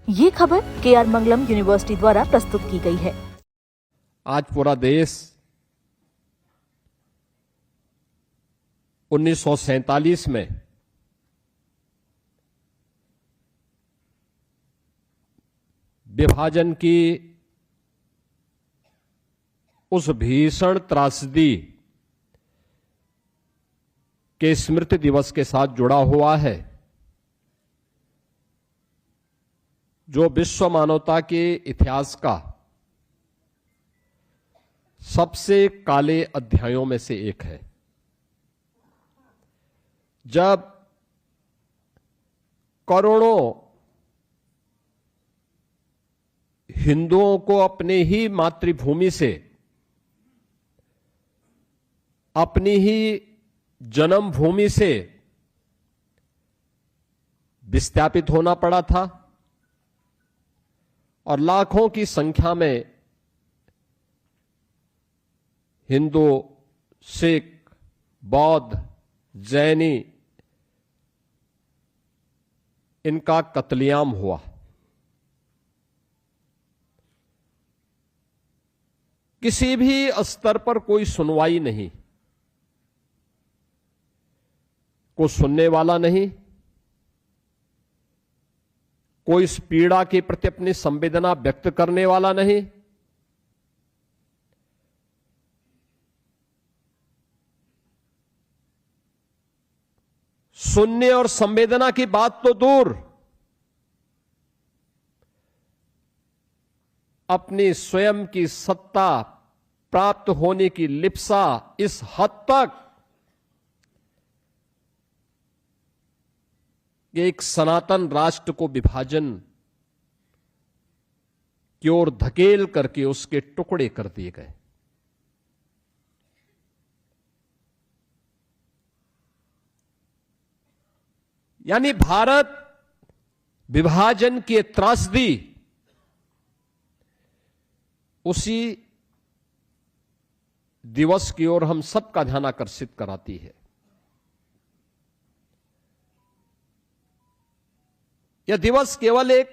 ये खबर KR मंगलम university द्वारा प्रस्तुत की गई है। आज पूरा देश 1947 में विभाजन की उस भीषण त्रासदी के स्मृति दिवस के साथ जुड़ा हुआ है, जो विश्व मानवता के इतिहास का सबसे काले अध्यायों में से एक है। जब करोड़ों हिंदुओं को अपने ही मातृभूमि से, अपनी ही जन्मभूमि से विस्थापित होना पड़ा था और लाखों की संख्या में हिंदू, सिख, बौद्ध, जैनी इनका कत्लेआम हुआ। किसी भी स्तर पर कोई सुनवाई नहीं, कोई सुनने वाला नहीं, कोई इस पीड़ा के प्रति अपनी संवेदना व्यक्त करने वाला नहीं। सुनने और संवेदना की बात तो दूर, अपनी स्वयं की सत्ता प्राप्त होने की लिप्सा इस हद तक कि एक सनातन राष्ट्र को विभाजन की ओर धकेल करके उसके टुकड़े कर दिए गए। यानी भारत विभाजन की त्रासदी उसी दिवस की ओर हम सबका ध्यान आकर्षित कराती है। यह दिवस केवल एक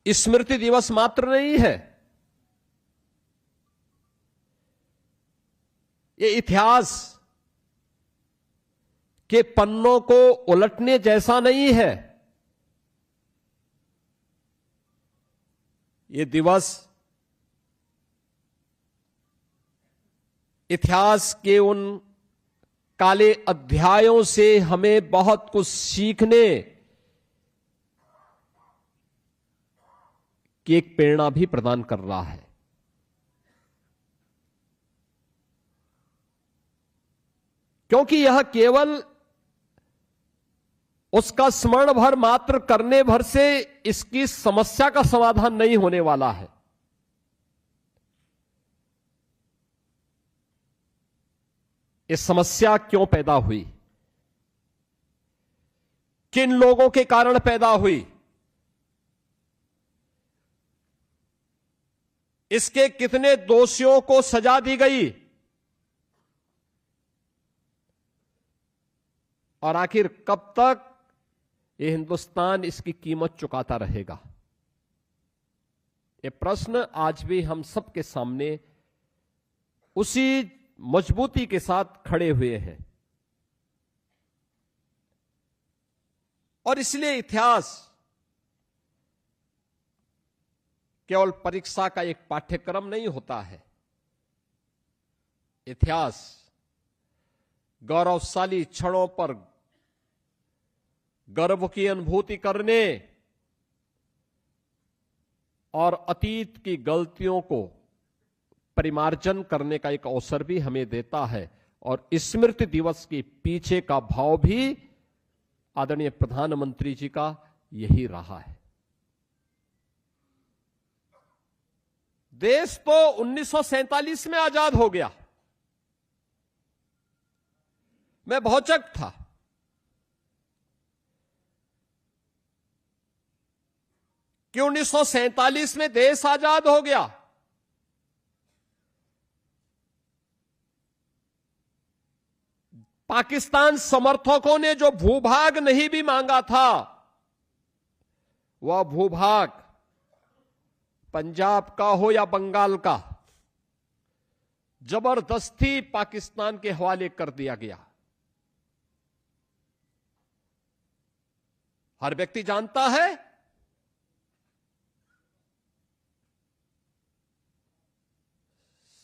स्मृति दिवस मात्र नहीं है, यह इतिहास के पन्नों को उलटने जैसा नहीं है। यह दिवस इतिहास के उन काले अध्यायों से हमें बहुत कुछ सीखने की एक प्रेरणा भी प्रदान कर रहा है। क्योंकि यह केवल उसका स्मरण भर मात्र करने भर से इसकी समस्या का समाधान नहीं होने वाला है। ये समस्या क्यों पैदा हुई, किन लोगों के कारण पैदा हुई, इसके कितने दोषियों को सजा दी गई और आखिर कब तक ये हिंदुस्तान इसकी कीमत चुकाता रहेगा। ये प्रश्न आज भी हम सबके सामने उसी मजबूती के साथ खड़े हुए हैं। और इसलिए इतिहास केवल परीक्षा का एक पाठ्यक्रम नहीं होता है। इतिहास गौरवशाली क्षणों पर गर्व की अनुभूति करने और अतीत की गलतियों को परिमार्जन करने का एक अवसर भी हमें देता है। और स्मृति दिवस के पीछे का भाव भी आदरणीय प्रधानमंत्री जी का यही रहा है। देश तो 1947 में आजाद हो गया। मैं भौचक था। कि 1947 में देश आजाद हो गया। पाकिस्तान समर्थकों ने जो भूभाग नहीं भी मांगा था, वह भूभाग पंजाब का हो या बंगाल का जबरदस्ती पाकिस्तान के हवाले कर दिया गया। हर व्यक्ति जानता है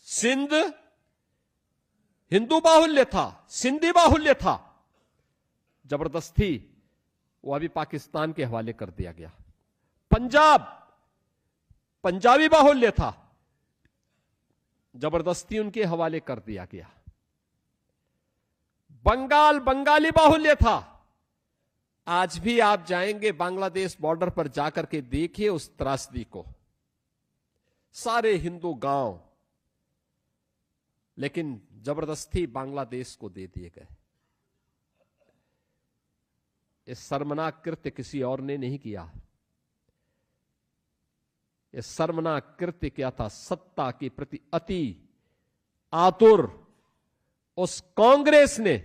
सिंध हिंदू बाहुल्य था, सिंधी बाहुल्य था, जबरदस्ती वो अभी पाकिस्तान के हवाले कर दिया गया। पंजाब पंजाबी बाहुल्य था, जबरदस्ती उनके हवाले कर दिया गया। बंगाल बंगाली बाहुल्य था। आज भी आप जाएंगे बांग्लादेश बॉर्डर पर जाकर के देखिए उस त्रासदी को, सारे हिंदू गांव, लेकिन जबरदस्ती बांग्लादेश को दे दिए गए। इस शर्मनाक कृत्य किसी और ने नहीं किया। यह शर्मनाक कृत्य क्या था? सत्ता के प्रति अति आतुर उस कांग्रेस ने,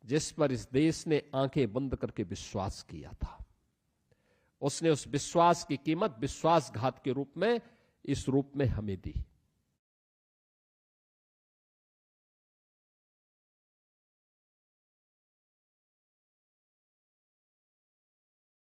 जिस पर इस देश ने आंखें बंद करके विश्वास किया था। उसने उस विश्वास की कीमत विश्वासघात के रूप में, इस रूप में हमें दी।